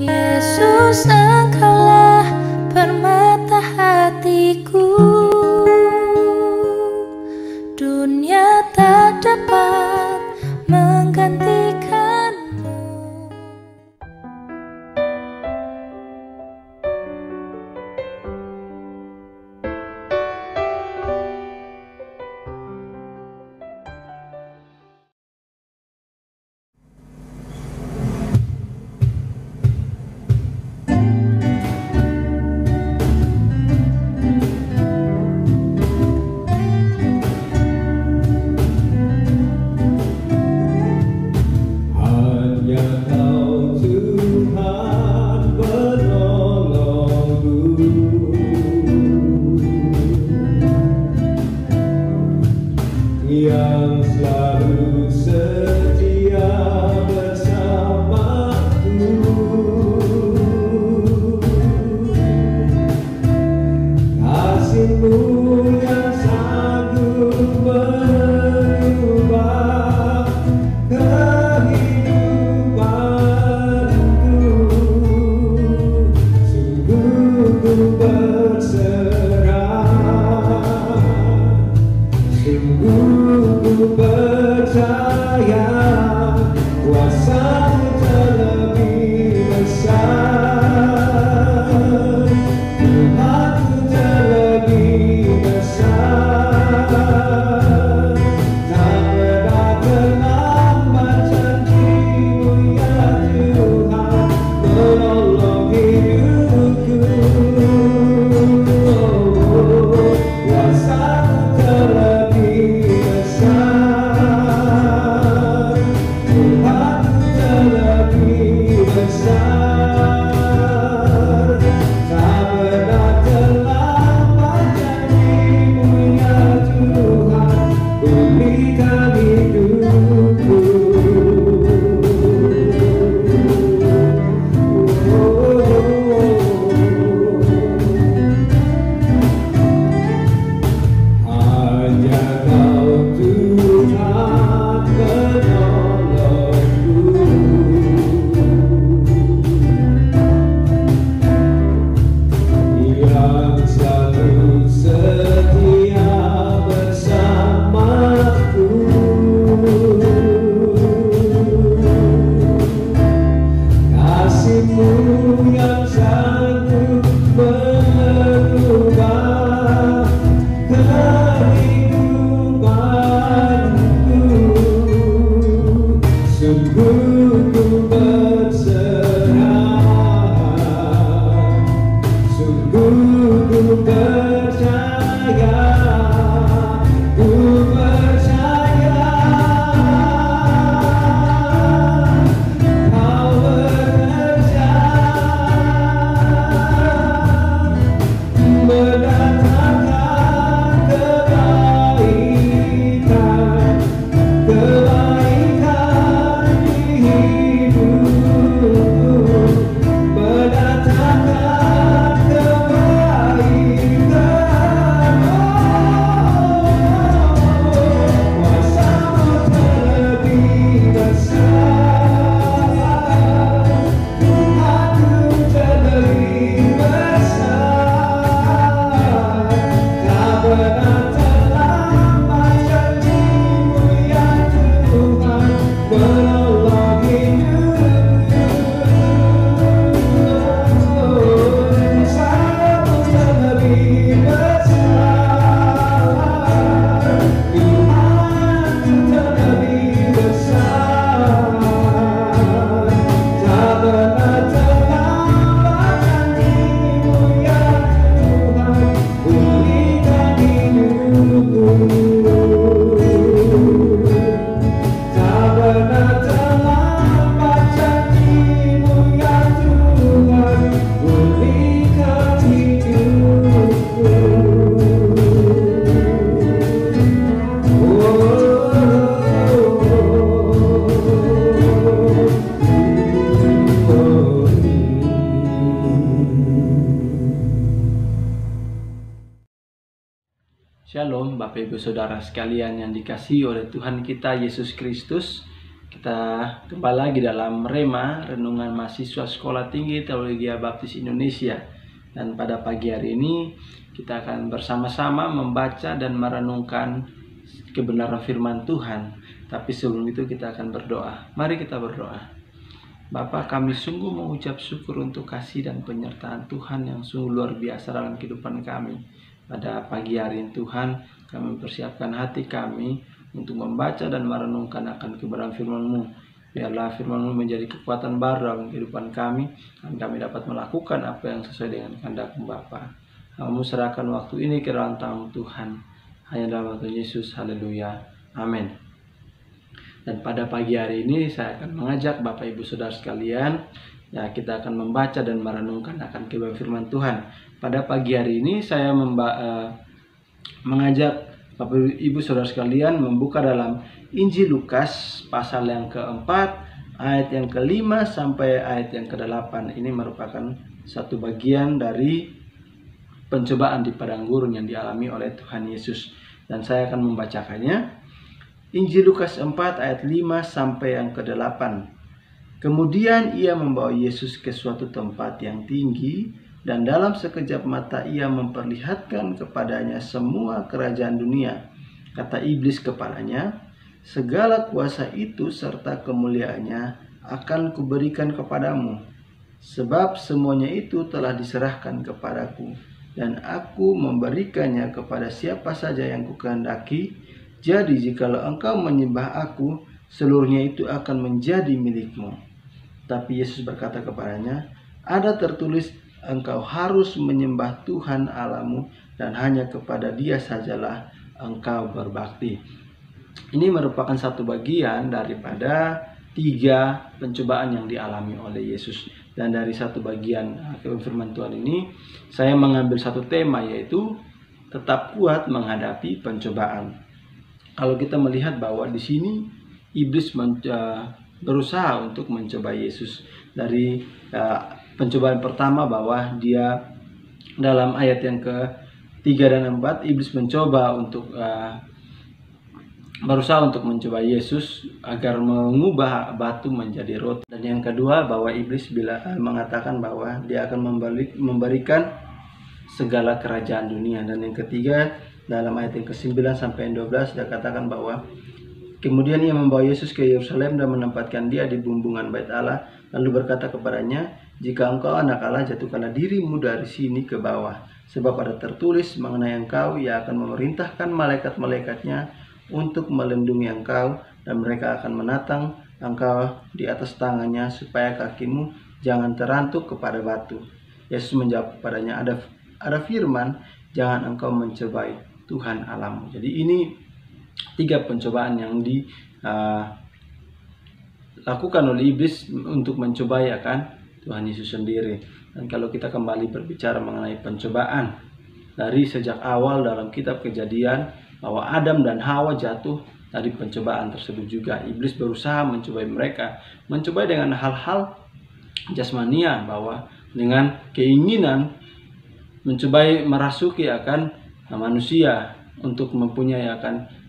Yesus, Engkaulah permata hatiku. Dunia tak dapat menggantikanmu. Yang selalu setia bersamaku, kasih-Mu yang sanggup mengubah kehidupanku. Sungguh ku berserah, sungguh ku percaya kuasa-Mu terlebih besar, Tuhanku terlebih besar. Tak pernah terlambat janji-Mu ya Tuhan menolong hidupku. Kuasa-Mu terlebih besar, Tuhanku terlebih besar. Tak pernah terlambat janji-Mu ya Tuhan, pulihkan hidupku. Hanya Kau Tuhan penolongku, yang selalu setia bersamaku. Kasih-Mu yang sanggup mengubah kehidupanku. Sungguh ku berserah, sungguh ku percaya, ku percaya Kau bekerja mendatangkan kebaikan, kebaikan di hidupku, mendatangkan kebaikan. Kuasa-Mu terlebih besar, Tuhanku terlebih besar. Tak pernah terlambat janji-Mu ya Tuhan menolong hidupku. Kuasa-Mu terlebih besar, Tuhanku terlebih besar. Tak pernah terlambat janji-Mu ya Tuhan, pulihkan hidupku. Tak pernah terlambat janji-Mu ya Tuhan, pulihkan hidupku. Shalom Bapak Ibu Saudara sekalian yang dikasihi oleh Tuhan kita Yesus Kristus. Kita kembali lagi dalam Rema, Renungan Mahasiswa Sekolah Tinggi Teologi Baptis Indonesia. Dan pada pagi hari ini kita akan bersama-sama membaca dan merenungkan kebenaran firman Tuhan. Tapi sebelum itu kita akan berdoa. Mari kita berdoa. Bapa, kami sungguh mengucap syukur untuk kasih dan penyertaan Tuhan yang sungguh luar biasa dalam kehidupan kami. Pada pagi hari ini Tuhan, kami mempersiapkan hati kami untuk membaca dan merenungkan akan kebenaran firman-Mu. Biarlah firman-Mu menjadi kekuatan baru dalam kehidupan kami, dan kami dapat melakukan apa yang sesuai dengan kehendak-Mu Bapa. Kami serahkan waktu ini ke dalam tangan Tuhan. Hanya dalam nama Yesus, haleluya, amin. Dan pada pagi hari ini saya akan mengajak Bapak Ibu Saudara sekalian, ya, kita akan membaca dan merenungkan akan kebenaran firman Tuhan. Pada pagi hari ini saya mengajak Bapak Ibu Saudara sekalian membuka dalam Injil Lukas pasal yang keempat, ayat yang kelima sampai ayat yang ke-8. Ini merupakan satu bagian dari pencobaan di padang gurun yang dialami oleh Tuhan Yesus. Dan saya akan membacakannya. Injil Lukas 4 ayat 5 sampai yang ke-8. Kemudian ia membawa Yesus ke suatu tempat yang tinggi, dan dalam sekejap mata ia memperlihatkan kepadanya semua kerajaan dunia. Kata iblis kepadanya, segala kuasa itu serta kemuliaannya akan kuberikan kepadamu, sebab semuanya itu telah diserahkan kepadaku, dan aku memberikannya kepada siapa saja yang kukehendaki. Jadi jikalau engkau menyembah aku, seluruhnya itu akan menjadi milikmu. Tapi Yesus berkata kepadanya, ada tertulis, engkau harus menyembah Tuhan Allahmu, dan hanya kepada Dia sajalah engkau berbakti. Ini merupakan satu bagian daripada 3 pencobaan yang dialami oleh Yesus. Dan dari satu bagian firman Tuhan ini, saya mengambil satu tema, yaitu tetap kuat menghadapi pencobaan. Kalau kita melihat bahwa di sini iblis berusaha untuk mencoba Yesus. Dari pencobaan pertama bahwa dia dalam ayat yang ke-3 dan 4, iblis mencoba untuk berusaha untuk mencoba Yesus agar mengubah batu menjadi roti. Dan yang kedua bahwa iblis mengatakan bahwa dia akan memberikan segala kerajaan dunia. Dan yang ketiga dalam ayat yang ke-9 sampai 12 dia katakan bahwa kemudian ia membawa Yesus ke Yerusalem dan menempatkan dia di bumbungan bait Allah, lalu berkata kepadanya, jika engkau anak Allah, jatuhkanlah dirimu dari sini ke bawah, sebab ada tertulis mengenai engkau, ia akan memerintahkan malaikat-malaikatnya untuk melindungi engkau, dan mereka akan menatang engkau di atas tangannya, supaya kakimu jangan terantuk kepada batu. Yesus menjawab kepadanya, ada firman, jangan engkau mencobai Tuhan Allahmu. Jadi ini 3 pencobaan yang dilakukan oleh iblis untuk mencobai akan Tuhan Yesus sendiri. Dan kalau kita kembali berbicara mengenai pencobaan, dari sejak awal dalam kitab Kejadian bahwa Adam dan Hawa jatuh dari pencobaan tersebut juga. Iblis berusaha mencobai mereka, mencobai dengan hal-hal jasmania, bahwa dengan keinginan mencobai merasuki akan manusia untuk mempunyai akan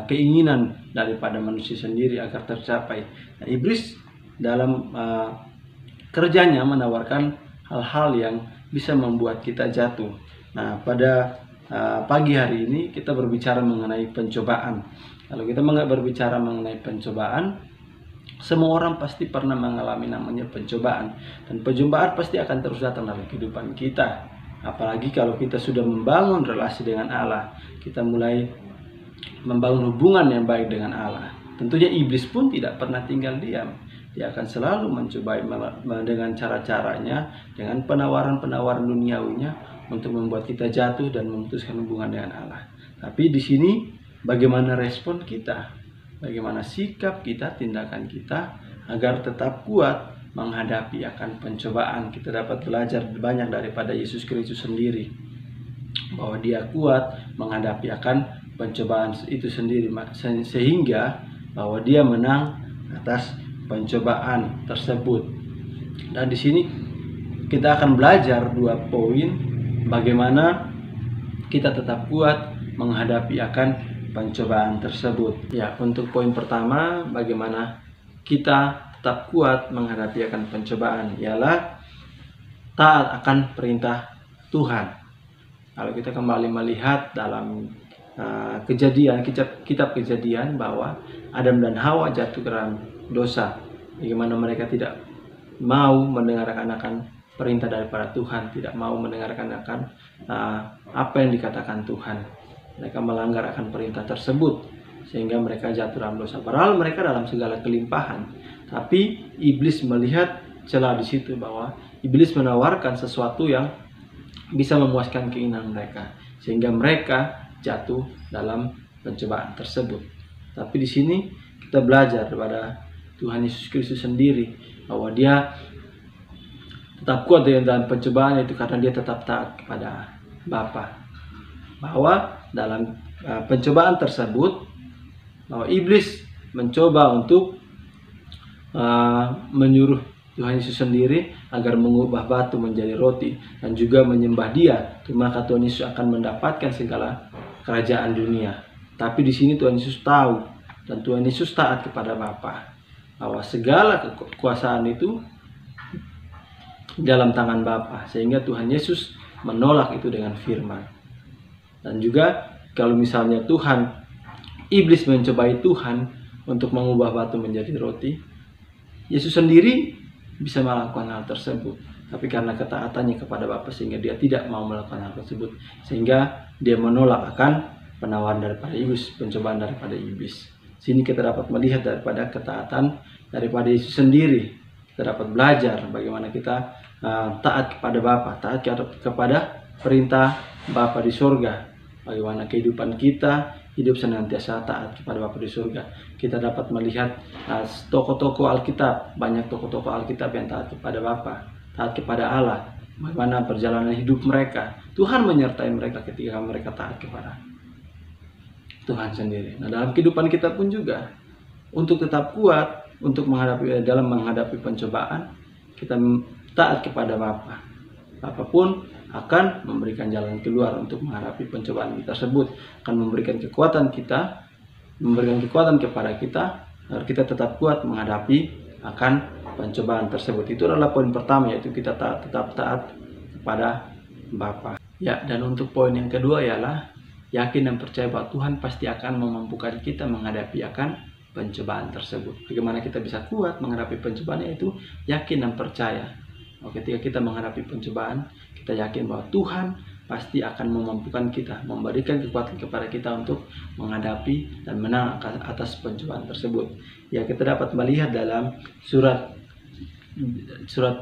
keinginan daripada manusia sendiri agar tercapai. Nah, iblis dalam kerjanya menawarkan hal-hal yang bisa membuat kita jatuh. Nah, pada pagi hari ini kita berbicara mengenai pencobaan. Kalau kita berbicara mengenai pencobaan, semua orang pasti pernah mengalami namanya pencobaan, dan pencobaan pasti akan terus datang dalam kehidupan kita. Apalagi kalau kita sudah membangun relasi dengan Allah, kita mulai membangun hubungan yang baik dengan Allah. Tentunya iblis pun tidak pernah tinggal diam. Dia akan selalu mencoba dengan cara-caranya, dengan penawaran-penawaran duniawinya untuk membuat kita jatuh dan memutuskan hubungan dengan Allah. Tapi di sini bagaimana respon kita? Bagaimana sikap kita, tindakan kita agar tetap kuat menghadapi akan pencobaan. Kita dapat belajar banyak daripada Yesus Kristus sendiri, bahwa dia kuat menghadapi akan pencobaan itu sendiri, sehingga bahwa dia menang atas pencobaan tersebut. Dan di sini kita akan belajar 2 poin bagaimana kita tetap kuat menghadapi akan pencobaan tersebut. Ya, untuk poin pertama, bagaimana kita tetap kuat menghadapi akan pencobaan ialah taat akan perintah Tuhan. Kalau kita kembali melihat dalam kitab Kejadian bahwa Adam dan Hawa jatuh ke dalam dosa, bagaimana mereka tidak mau mendengarkan akan perintah daripada Tuhan, tidak mau mendengarkan akan apa yang dikatakan Tuhan. Mereka melanggar akan perintah tersebut sehingga mereka jatuh dalam dosa. Padahal mereka dalam segala kelimpahan, tapi iblis melihat celah di situ bahwa iblis menawarkan sesuatu yang bisa memuaskan keinginan mereka sehingga mereka jatuh dalam pencobaan tersebut. Tapi di sini kita belajar daripada Tuhan Yesus Kristus sendiri bahwa Dia tetap kuat dalam pencobaan itu karena Dia tetap taat kepada Bapa. Bahwa dalam pencobaan tersebut bahwa iblis mencoba untuk menyuruh Tuhan Yesus sendiri agar mengubah batu menjadi roti dan juga menyembah Dia, maka Tuhan Yesus akan mendapatkan segala kerajaan dunia. Tapi di sini Tuhan Yesus tahu dan Tuhan Yesus taat kepada Bapa bahwa segala kekuasaan itu dalam tangan Bapa, sehingga Tuhan Yesus menolak itu dengan firman. Dan juga kalau misalnya iblis mencobai Tuhan untuk mengubah batu menjadi roti, Yesus sendiri bisa melakukan hal tersebut, tapi karena ketaatannya kepada Bapa sehingga Dia tidak mau melakukan hal tersebut, sehingga Dia menolak akan penawaran daripada iblis, pencobaan daripada iblis. Sini kita dapat melihat daripada ketaatan daripada Yesus sendiri. Kita dapat belajar bagaimana kita taat kepada Bapa, taat kepada perintah Bapa di surga. Bagaimana kehidupan kita hidup senantiasa taat kepada Bapa di surga. Kita dapat melihat tokoh-tokoh Alkitab, banyak tokoh-tokoh Alkitab yang taat kepada Bapa, taat kepada Allah. Bagaimana perjalanan hidup mereka, Tuhan menyertai mereka ketika mereka taat kepada Tuhan sendiri. Nah, dalam kehidupan kita pun juga, untuk tetap kuat untuk menghadapi pencobaan, kita taat kepada Bapa. Bapa pun akan memberikan jalan keluar untuk menghadapi pencobaan tersebut, akan memberikan kekuatan kepada kita agar kita tetap kuat menghadapi akan pencobaan tersebut. Itu adalah poin pertama, yaitu kita tetap taat kepada Bapa. Ya, dan untuk poin yang kedua ialah yakin dan percaya bahwa Tuhan pasti akan memampukan kita menghadapi akan pencobaan tersebut. Bagaimana kita bisa kuat menghadapi pencobaan, yaitu yakin dan percaya. Ketika kita menghadapi pencobaan, kita yakin bahwa Tuhan pasti akan memampukan kita, memberikan kekuatan kepada kita untuk menghadapi dan menang atas pencobaan tersebut. Ya, kita dapat melihat dalam surat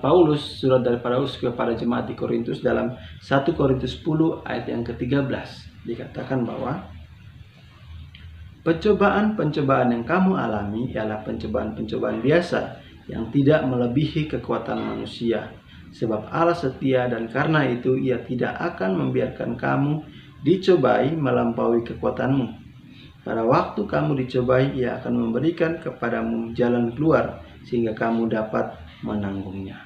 Paulus, surat dari Paulus kepada jemaat di Korintus, dalam 1 Korintus 10 ayat yang ke-13 dikatakan bahwa pencobaan-pencobaan yang kamu alami ialah pencobaan-pencobaan biasa yang tidak melebihi kekuatan manusia. Sebab Allah setia dan karena itu Ia tidak akan membiarkan kamu dicobai melampaui kekuatanmu. Pada waktu kamu dicobai, Ia akan memberikan kepadamu jalan keluar sehingga kamu dapat menanggungnya.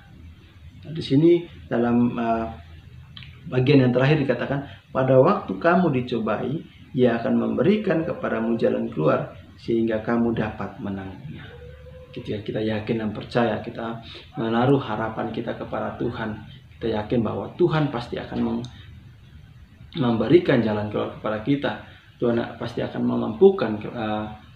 Nah, di sini dalam bagian yang terakhir dikatakan, pada waktu kamu dicobai, Ia akan memberikan kepadamu jalan keluar sehingga kamu dapat menanggungnya. Ketika kita yakin dan percaya, kita menaruh harapan kita kepada Tuhan, kita yakin bahwa Tuhan pasti akan memberikan jalan keluar kepada kita. Tuhan pasti akan memampukan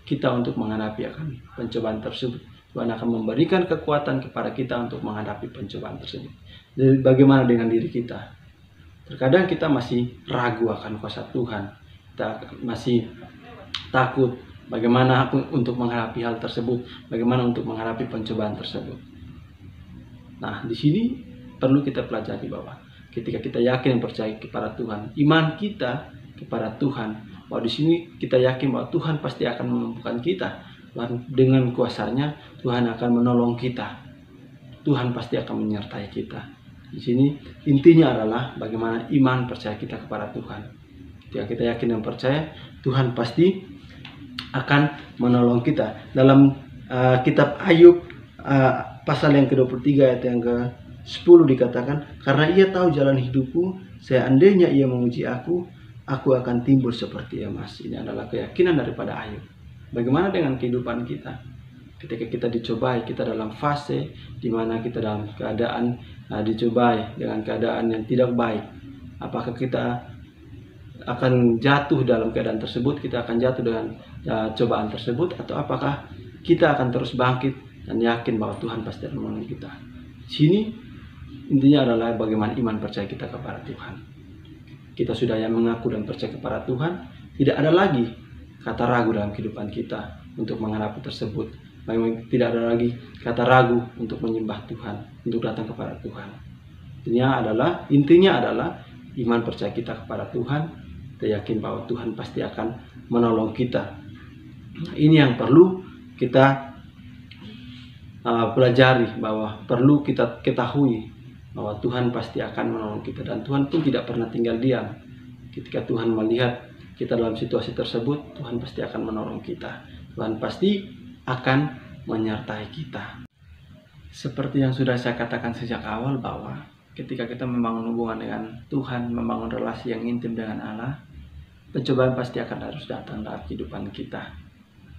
kita untuk menghadapi akan pencobaan tersebut. Tuhan akan memberikan kekuatan kepada kita untuk menghadapi pencobaan tersebut. Jadi bagaimana dengan diri kita? Terkadang kita masih ragu akan kuasa Tuhan. Kita masih takut bagaimana untuk menghadapi hal tersebut, bagaimana untuk menghadapi pencobaan tersebut. Nah, di sini perlu kita pelajari bahwa ketika kita yakin dan percaya kepada Tuhan, iman kita kepada Tuhan, bahwa di sini kita yakin bahwa Tuhan pasti akan memampukan kita, dan dengan kuasanya Tuhan akan menolong kita. Tuhan pasti akan menyertai kita. Di sini intinya adalah bagaimana iman percaya kita kepada Tuhan. Ketika kita yakin dan percaya, Tuhan pasti akan menolong kita. Dalam kitab Ayub pasal yang ke-23 ayat yang ke-10 dikatakan, karena Ia tahu jalan hidupku, seandainya Ia menguji aku akan timbul seperti emas. Ini adalah keyakinan daripada Ayub. Bagaimana dengan kehidupan kita? Ketika kita dicobai, kita dalam fase di mana kita dalam keadaan dicobai dengan keadaan yang tidak baik. Apakah kita akan jatuh dalam keadaan tersebut, kita akan jatuh dengan cobaan tersebut, atau apakah kita akan terus bangkit dan yakin bahwa Tuhan pasti akan menolong kita. Sini intinya adalah bagaimana iman percaya kita kepada Tuhan. Kita sudah yang mengaku dan percaya kepada Tuhan, tidak ada lagi kata ragu dalam kehidupan kita untuk menghadapi tersebut. Tidak ada lagi kata ragu untuk menyembah Tuhan, untuk datang kepada Tuhan. Intinya adalah iman percaya kita kepada Tuhan, kita yakin bahwa Tuhan pasti akan menolong kita. Ini yang perlu kita pelajari, bahwa perlu kita ketahui bahwa Tuhan pasti akan menolong kita, dan Tuhan pun tidak pernah tinggal diam. Ketika Tuhan melihat kita dalam situasi tersebut, Tuhan pasti akan menolong kita. Tuhan pasti akan menyertai kita. Seperti yang sudah saya katakan sejak awal, bahwa ketika kita membangun hubungan dengan Tuhan, membangun relasi yang intim dengan Allah, pencobaan pasti akan harus datang dalam kehidupan kita.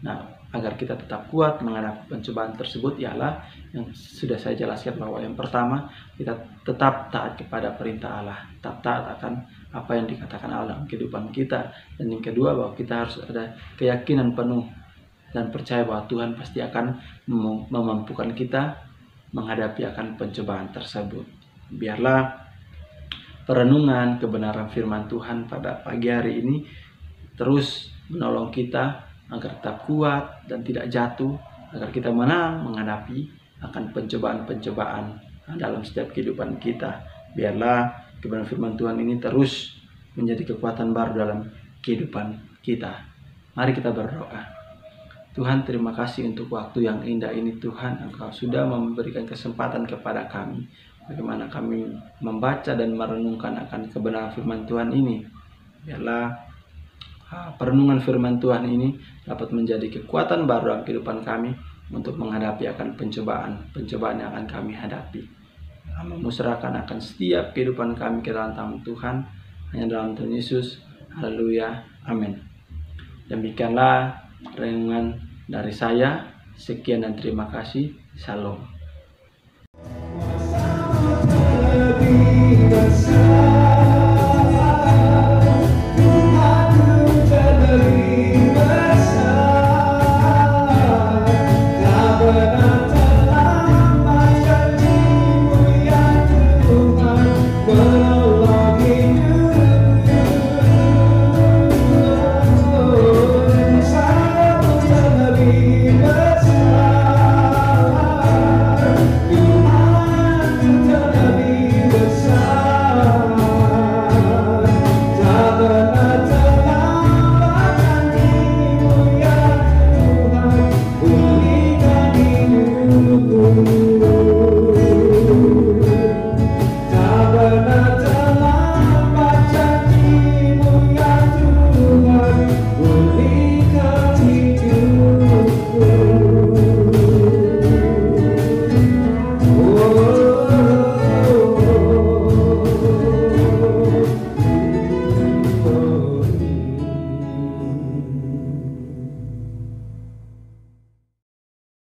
Nah, agar kita tetap kuat menghadapi pencobaan tersebut, ialah yang sudah saya jelaskan, bahwa yang pertama, kita tetap taat kepada perintah Allah, tetap taat akan apa yang dikatakan Allah dalam kehidupan kita. Dan yang kedua, bahwa kita harus ada keyakinan penuh dan percaya bahwa Tuhan pasti akan memampukan kita menghadapi akan pencobaan tersebut. Biarlah perenungan kebenaran firman Tuhan pada pagi hari ini terus menolong kita agar tetap kuat dan tidak jatuh, agar kita menang menghadapi akan pencobaan-pencobaan dalam setiap kehidupan kita. Biarlah kebenaran firman Tuhan ini terus menjadi kekuatan baru dalam kehidupan kita. Mari kita berdoa. Tuhan, terima kasih untuk waktu yang indah ini Tuhan. Engkau sudah memberikan kesempatan kepada kami, bagaimana kami membaca dan merenungkan akan kebenaran firman Tuhan ini. Biarlah perenungan firman Tuhan ini dapat menjadi kekuatan baru dalam kehidupan kami untuk menghadapi akan pencobaan yang akan kami hadapi. Memusrahkan akan setiap kehidupan kami ke dalam tangan Tuhan, hanya dalam Tuhan Yesus. Haleluya, amin. Demikianlah renungan dari saya. Sekian dan terima kasih. Shalom.